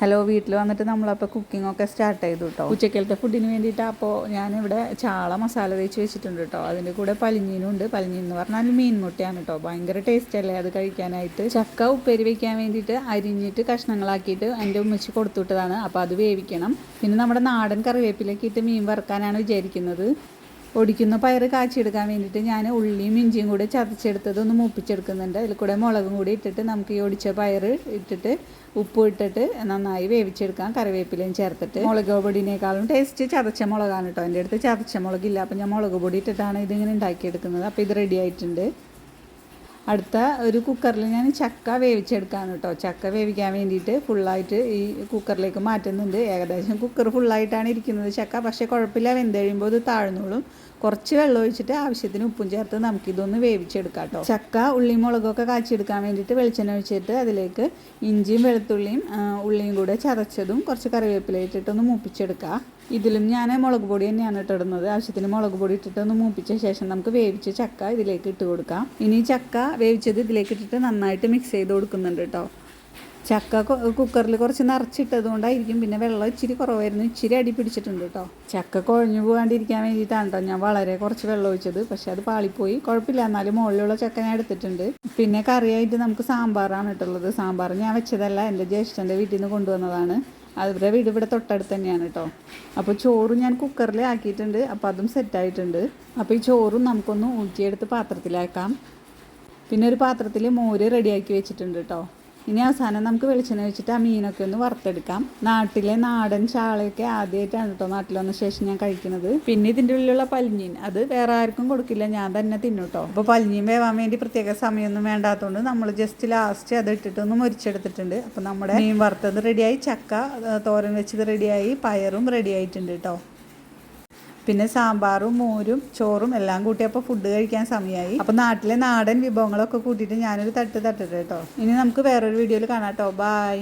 Hello, വീട്ടിൽ വന്നിട്ട് നമ്മളപ്പോൾ കുക്കിങ്ങൊക്കെ സ്റ്റാർട്ട് ചെയ്തു കേട്ടോ. ഉച്ചക്കലത്തെ ഫുഡിന് വേണ്ടിയിട്ട് അപ്പോൾ ഞാനിവിടെ ചാള മസാല തേച്ച് വെച്ചിട്ടുണ്ട് കേട്ടോ. അതിൻ്റെ കൂടെ പലിഞ്ഞീനുണ്ട്. പലിഞ്ഞീൻ എന്ന് പറഞ്ഞാൽ മീൻമുട്ടയാണ് കേട്ടോ. ഭയങ്കര ടേസ്റ്റ് അല്ലേ അത് കഴിക്കാനായിട്ട്. ചക്ക ഉപ്പേരി വയ്ക്കാൻ വേണ്ടിയിട്ട് അരിഞ്ഞിട്ട് കഷ്ണങ്ങളാക്കിയിട്ട് എൻ്റെ ഉമ്മച്ചി കൊടുത്തുവിട്ടതാണ്. അപ്പോൾ അത് വേവിക്കണം. പിന്നെ നമ്മുടെ നാടൻ കറിവേപ്പിലൊക്കെ ഇട്ട് മീൻ വറുക്കാനാണ് വിചാരിക്കുന്നത്. ഒടിക്കുന്ന പയർ കാച്ചിയെടുക്കാൻ വേണ്ടിയിട്ട് ഞാൻ ഉള്ളിയും ഇഞ്ചിയും കൂടെ ചതച്ചെടുത്തത് ഒന്ന് മൂപ്പിച്ചെടുക്കുന്നുണ്ട്. അതിൽ കൂടെ മുളകും കൂടി ഇട്ടിട്ട് നമുക്ക് ഈ ഒടിച്ച പയർ ഇട്ടിട്ട് ഉപ്പ് ഇട്ടിട്ട് നന്നായി വേവിച്ചെടുക്കാം, കറിവേപ്പിലയും ചേർത്തിട്ട്. മുളക് പൊടിനേക്കാളും ടേസ്റ്റ് ചതച്ച മുളകാണ് കേട്ടോ. എൻ്റെ അടുത്ത് ചതച്ച മുളകില്ല, അപ്പം ഞാൻ മുളക് പൊടി ഇട്ടിട്ടാണ് ഇതിങ്ങനെ ഉണ്ടാക്കിയെടുക്കുന്നത്. അപ്പോൾ ഇത് റെഡി ആയിട്ടുണ്ട്. അടുത്ത ഒരു കുക്കറിൽ ഞാൻ ചക്ക വേവിച്ചെടുക്കാണ് കേട്ടോ. ചക്ക വേവിക്കാൻ വേണ്ടിയിട്ട് ഫുള്ളായിട്ട് ഈ കുക്കറിലേക്ക് മാറ്റുന്നുണ്ട്. ഏകദേശം കുക്കർ ഫുള്ളായിട്ടാണ് ഇരിക്കുന്നത് ചക്ക. പക്ഷേ കുഴപ്പമില്ല, വെന്ത് കഴിയുമ്പോൾ ഇത് താഴ്ന്നോളും. കുറച്ച് വെള്ളം ഒഴിച്ചിട്ട് ആവശ്യത്തിന് ഉപ്പും ചേർത്ത് നമുക്കിതൊന്ന് വേവിച്ചെടുക്കാം കേട്ടോ. ചക്ക ഉള്ളിയും മുളകൊക്കെ കാച്ചിയെടുക്കാൻ വേണ്ടിയിട്ട് വെളിച്ചെണ്ണ ഒഴിച്ചിട്ട് അതിലേക്ക് ഇഞ്ചിയും വെളുത്തുള്ളിയും ഉള്ളിയും കൂടെ ചതച്ചതും കുറച്ച് കറിവേപ്പില ഇട്ടിട്ടൊന്ന് മൂപ്പിച്ചെടുക്കുക. ഇതിലും ഞാൻ മുളക് പൊടി തന്നെയാണ് ഇട്ടിടുന്നത്. ആവശ്യത്തിന് മുളക് പൊടി ഇട്ടിട്ടൊന്ന് മൂപ്പിച്ച ശേഷം നമുക്ക് വേവിച്ച ചക്ക ഇതിലേക്ക് ഇട്ട് കൊടുക്കാം. ഇനി ചക്ക വേവിച്ചത് ഇതിലേക്ക് ഇട്ടിട്ട് നന്നായിട്ട് മിക്സ് ചെയ്ത് കൊടുക്കുന്നുണ്ട് കേട്ടോ. ചക്ക കുക്കറിൽ കുറച്ച് നിറച്ചിട്ടത് കൊണ്ടായിരിക്കും. പിന്നെ വെള്ളം ഇച്ചിരി കുറവായിരുന്നു, ഇച്ചിരി അടി പിടിച്ചിട്ടുണ്ട് കേട്ടോ. ചക്ക കുഴഞ്ഞു പോകാണ്ടിരിക്കാൻ വേണ്ടിയിട്ടാണ് കേട്ടോ ഞാൻ വളരെ കുറച്ച് വെള്ളം ഒഴിച്ചത്. പക്ഷേ അത് പാളിപ്പോയി. കുഴപ്പമില്ല, എന്നാലും മുകളിലുള്ള ചക്ക ഞാൻ എടുത്തിട്ടുണ്ട്. പിന്നെ കറിയായിട്ട് നമുക്ക് സാമ്പാറാണ് ഇട്ടുള്ളത്. സാമ്പാർ ഞാൻ വെച്ചതല്ല, എൻ്റെ ജ്യേഷ്ഠൻ്റെ വീട്ടിൽ നിന്ന് കൊണ്ടുവന്നതാണ്. അവരുടെ വീട് ഇവിടെ തൊട്ടടുത്ത് തന്നെയാണ് കേട്ടോ. അപ്പോൾ ചോറും ഞാൻ കുക്കറിൽ ആക്കിയിട്ടുണ്ട്. അപ്പോൾ അതും സെറ്റായിട്ടുണ്ട്. അപ്പോൾ ഈ ചോറും നമുക്കൊന്ന് ഊറ്റിയെടുത്ത് പാത്രത്തിലാക്കാം. പിന്നെ ഒരു പാത്രത്തിൽ മോര് റെഡിയാക്കി വെച്ചിട്ടുണ്ട് കേട്ടോ. ഇനി അവസാനം നമുക്ക് വെളിച്ചെണ്ണ വെച്ചിട്ട് ആ മീനൊക്കെ ഒന്ന് വറുത്തെടുക്കാം. നാട്ടിലെ നാടൻ ചാളയൊക്കെ ആദ്യമായിട്ടാണ് കേട്ടോ നാട്ടിൽ വന്ന ശേഷം ഞാൻ കഴിക്കുന്നത്. പിന്നെ ഇതിൻ്റെ ഉള്ളിലുള്ള പലിഞ്ഞീൻ അത് വേറെ ആർക്കും കൊടുക്കില്ല, ഞാൻ തന്നെ തിന്നു കേട്ടോ. അപ്പോൾ പലിഞ്ഞീൻ വേവാൻ വേണ്ടി പ്രത്യേക സമയമൊന്നും വേണ്ടാത്തതുകൊണ്ട് നമ്മൾ ജസ്റ്റ് ലാസ്റ്റ് അത് ഇട്ടിട്ടൊന്ന് മുരിച്ചെടുത്തിട്ടുണ്ട്. അപ്പോൾ നമ്മുടെ മീൻ വറുത്തത് റെഡിയായി, ചക്ക തോരൻ വെച്ചത് റെഡിയായി, പയറും റെഡി ആയിട്ടുണ്ട് കേട്ടോ. പിന്നെ സാമ്പാറും മോരും ചോറും എല്ലാം കൂട്ടിയപ്പോൾ ഫുഡ് കഴിക്കാൻ സമയമായി. അപ്പോൾ നാട്ടിലെ നാടൻ വിഭവങ്ങളൊക്കെ കൂട്ടിയിട്ട് ഞാനൊരു തട്ട് കേട്ടോ. ഇനി നമുക്ക് വേറൊരു വീഡിയോയിൽ കാണാം കേട്ടോ. ബായ്.